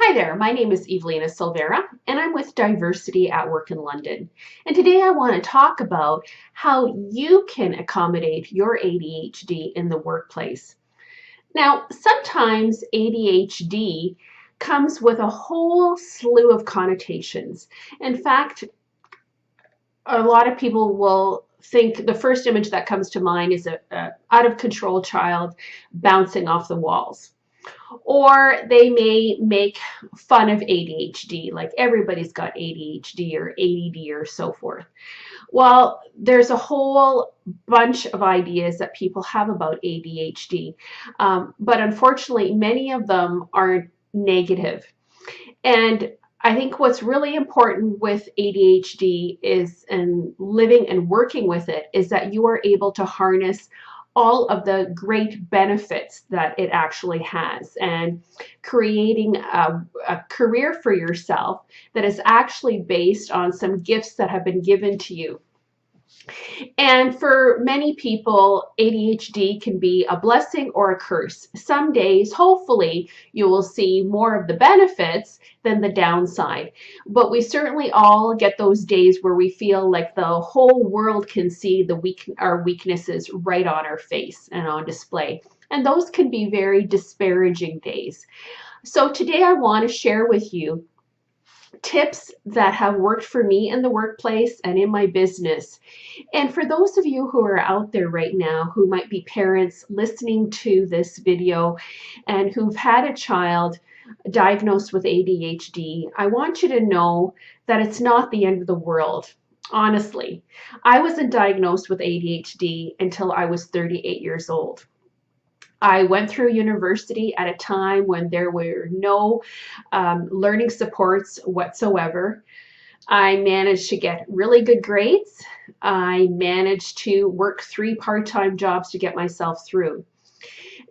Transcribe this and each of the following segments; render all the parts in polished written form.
Hi there, my name is Evelina Silvera, and I'm with Diversity at Work in London. And today I want to talk about how you can accommodate your ADHD in the workplace. Now, sometimes ADHD comes with a whole slew of connotations. In fact, a lot of people will think the first image that comes to mind is a out of control child bouncing off the walls. Or they may make fun of ADHD, like everybody's got ADHD or ADD or so forth. Well, there's a whole bunch of ideas that people have about ADHD, but unfortunately, many of them are negative. And I think what's really important with ADHD is, and living and working with it, is that you are able to harness all of the great benefits that it actually has, and creating a career for yourself that is actually based on some gifts that have been given to you. And for many people, ADHD can be a blessing or a curse. Some days, hopefully, you will see more of the benefits than the downside. But we certainly all get those days where we feel like the whole world can see our weaknesses right on our face and on display. And those can be very disparaging days. So today I want to share with you tips that have worked for me in the workplace and in my business. And for those of you who are out there right now who might be parents listening to this video and who've had a child diagnosed with ADHD, I want you to know that it's not the end of the world. Honestly, I wasn't diagnosed with ADHD until I was 38 years old. I went through university at a time when there were no learning supports whatsoever. I managed to get really good grades. I managed to work 3 part-time jobs to get myself through.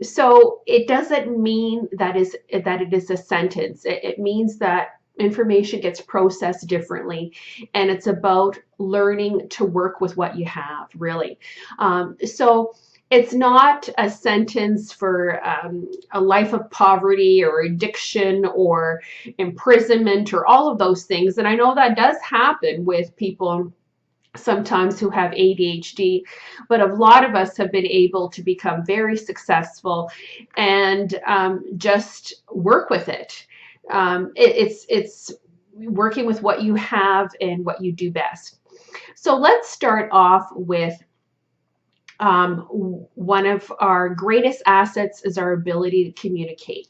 So it doesn't mean that it is a sentence. It means that information gets processed differently, and it's about learning to work with what you have, really. So it's not a sentence for a life of poverty or addiction or imprisonment or all of those things. And I know that does happen with people sometimes who have ADHD, but a lot of us have been able to become very successful and just work with it. It's working with what you have and what you do best. So let's start off with one of our greatest assets is our ability to communicate.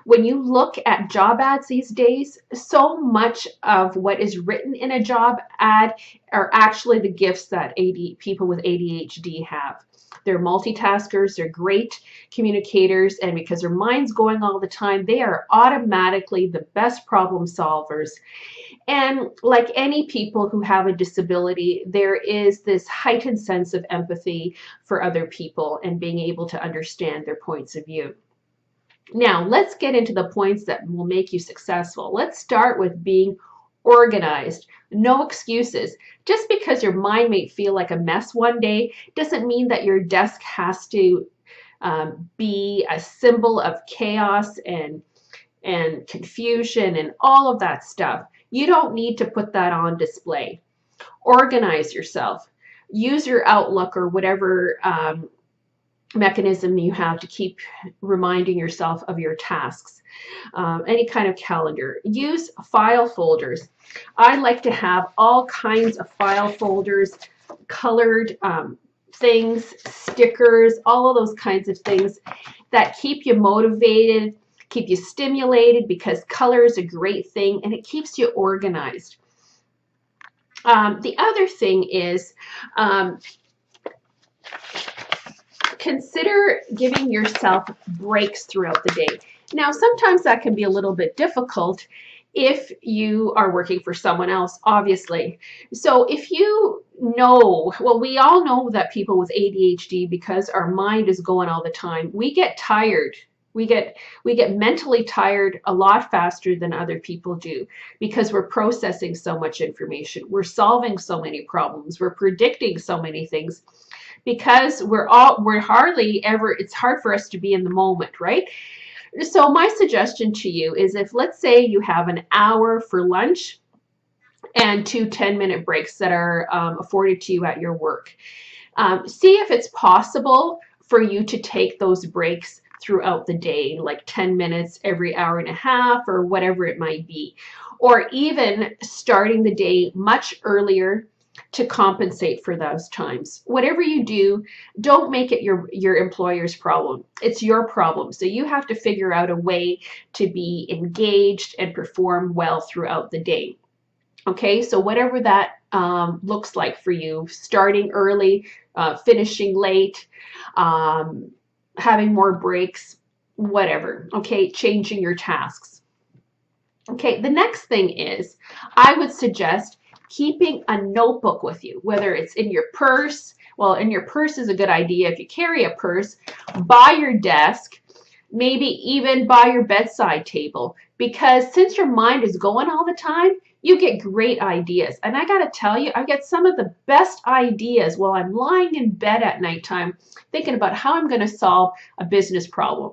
When you look at job ads these days, so much of what is written in a job ad are actually the gifts that people with ADHD have. They're multitaskers, they're great communicators, and because their mind's going all the time, they are automatically the best problem solvers. And like any people who have a disability, there is this heightened sense of empathy for other people and being able to understand their points of view. Now, let's get into the points that will make you successful. Let's start with being organized. No excuses. Just because your mind may feel like a mess one day doesn't mean that your desk has to be a symbol of chaos and confusion and all of that stuff. You don't need to put that on display. Organize yourself. Use your Outlook or whatever mechanism you have to keep reminding yourself of your tasks. Any kind of calendar. Use file folders. I like to have all kinds of file folders, colored things, stickers, all of those kinds of things that keep you motivated, keep you stimulated, because color is a great thing and it keeps you organized. The other thing is consider giving yourself breaks throughout the day. Now, sometimes that can be a little bit difficult if you are working for someone else, obviously. So if you know, well, we all know that people with ADHD, because our mind is going all the time, we get tired. We get mentally tired a lot faster than other people do because we're processing so much information. We're solving so many problems. We're predicting so many things because we're hardly ever, it's hard for us to be in the moment, right? So my suggestion to you is, if let's say you have an hour for lunch and 2 10-minute breaks that are afforded to you at your work, see if it's possible for you to take those breaks throughout the day, like 10 minutes every hour and a half or whatever it might be, or even starting the day much earlier to compensate for those times. Whatever you do, don't make it your employer's problem. It's your problem. So you have to figure out a way to be engaged and perform well throughout the day. Okay, so whatever that looks like for you, starting early, finishing late, having more breaks, whatever. Okay, changing your tasks. Okay, the next thing is, I would suggest keeping a notebook with you, whether it's in your purse. Well, in your purse is a good idea if you carry a purse, by your desk, maybe even by your bedside table, because since your mind is going all the time, you get great ideas. And I got to tell you, I get some of the best ideas while I'm lying in bed at nighttime thinking about how I'm going to solve a business problem.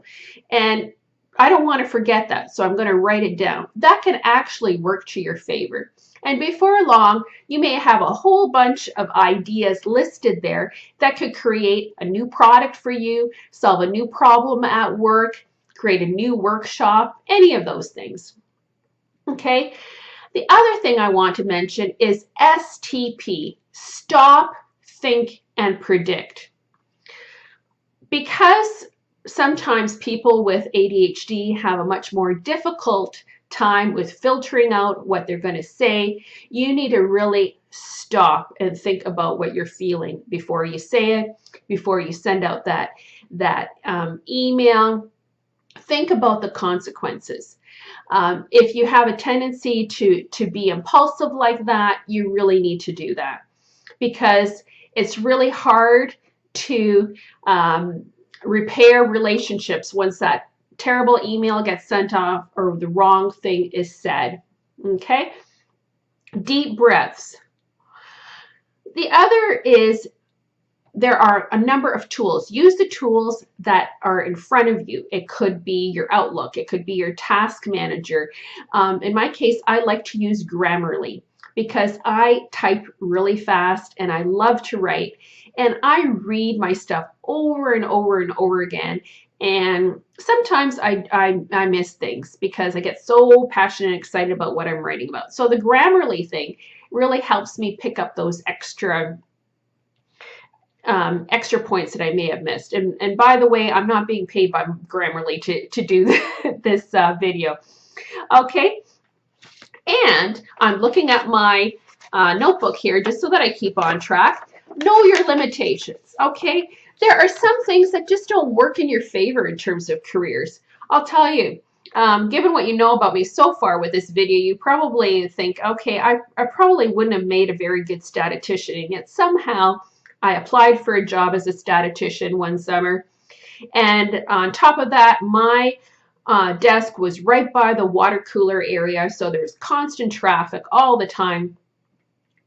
And I don't want to forget that, so I'm going to write it down. That can actually work to your favor. And before long, you may have a whole bunch of ideas listed there that could create a new product for you, solve a new problem at work, create a new workshop, any of those things. Okay? The other thing I want to mention is STP, stop, think, and predict. Because sometimes people with ADHD have a much more difficult time with filtering out what they're going to say, you need to really stop and think about what you're feeling before you say it, before you send out that email. Think about the consequences. If you have a tendency to be impulsive like that, you really need to do that, because it's really hard to repair relationships once that terrible email gets sent off or the wrong thing is said. Okay? Deep breaths. The other is, there are a number of tools. Use the tools that are in front of you. It could be your Outlook. It could be your task manager. In my case, I like to use Grammarly because I type really fast and I love to write. And I read my stuff over and over and over again. And sometimes I miss things because I get so passionate and excited about what I'm writing about. So the Grammarly thing really helps me pick up those extra points that I may have missed. And by the way, I'm not being paid by Grammarly to do this video. Okay. And I'm looking at my notebook here just so that I keep on track. Know your limitations. Okay. There are some things that just don't work in your favor in terms of careers. I'll tell you, given what you know about me so far with this video, you probably think, okay, I probably wouldn't have made a very good statistician, and yet somehow I applied for a job as a statistician one summer. And on top of that, my desk was right by the water cooler area, so there's constant traffic all the time.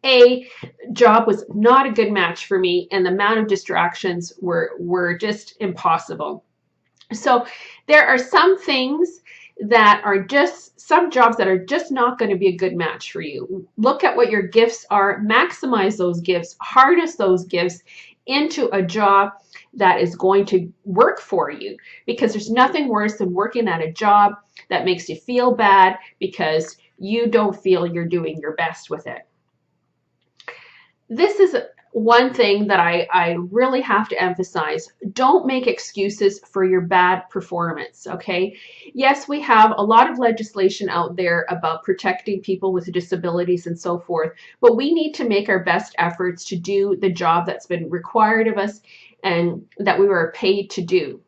A job was not a good match for me, and the amount of distractions were just impossible. So there are some things that are just, some jobs that are just not going to be a good match for you. Look at what your gifts are, maximize those gifts, harness those gifts into a job that is going to work for you, because there's nothing worse than working at a job that makes you feel bad because you don't feel you're doing your best with it. This is one thing that I really have to emphasize. Don't make excuses for your bad performance, okay? Yes, we have a lot of legislation out there about protecting people with disabilities and so forth, but we need to make our best efforts to do the job that's been required of us and that we were paid to do.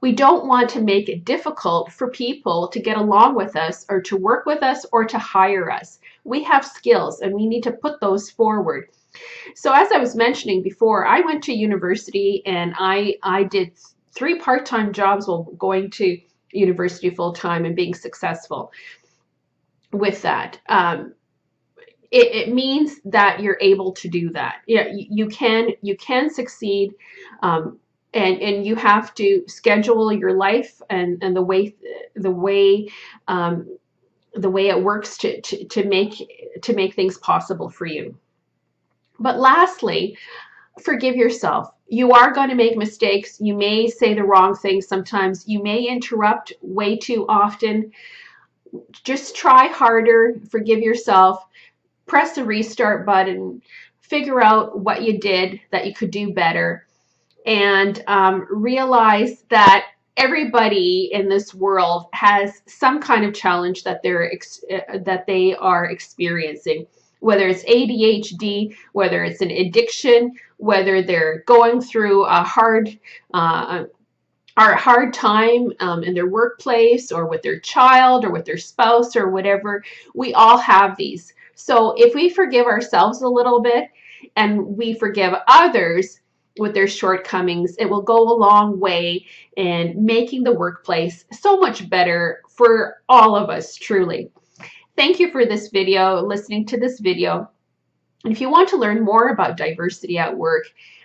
We don't want to make it difficult for people to get along with us or to work with us or to hire us. We have skills and we need to put those forward. So as I was mentioning before, I went to university and I did 3 part-time jobs while going to university full-time and being successful with that. It means that you're able to do that. Yeah, you can succeed. and you have to schedule your life and the way um, the way it works to make things possible for you. But lastly, forgive yourself. You are going to make mistakes. You may say the wrong thing sometimes. You may interrupt way too often. Just try harder, forgive yourself, press the restart button, figure out what you did that you could do better, and realize that everybody in this world has some kind of challenge that they are experiencing, whether it's ADHD, whether it's an addiction, whether they're going through a hard time in their workplace or with their child or with their spouse or whatever. We all have these. So if we forgive ourselves a little bit and we forgive others with their shortcomings, it will go a long way in making the workplace so much better for all of us, truly. Thank you for this video, listening to this video. And if you want to learn more about diversity at work,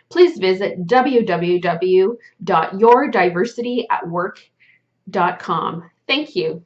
please visit www.yourdiversityatwork.com. Thank you.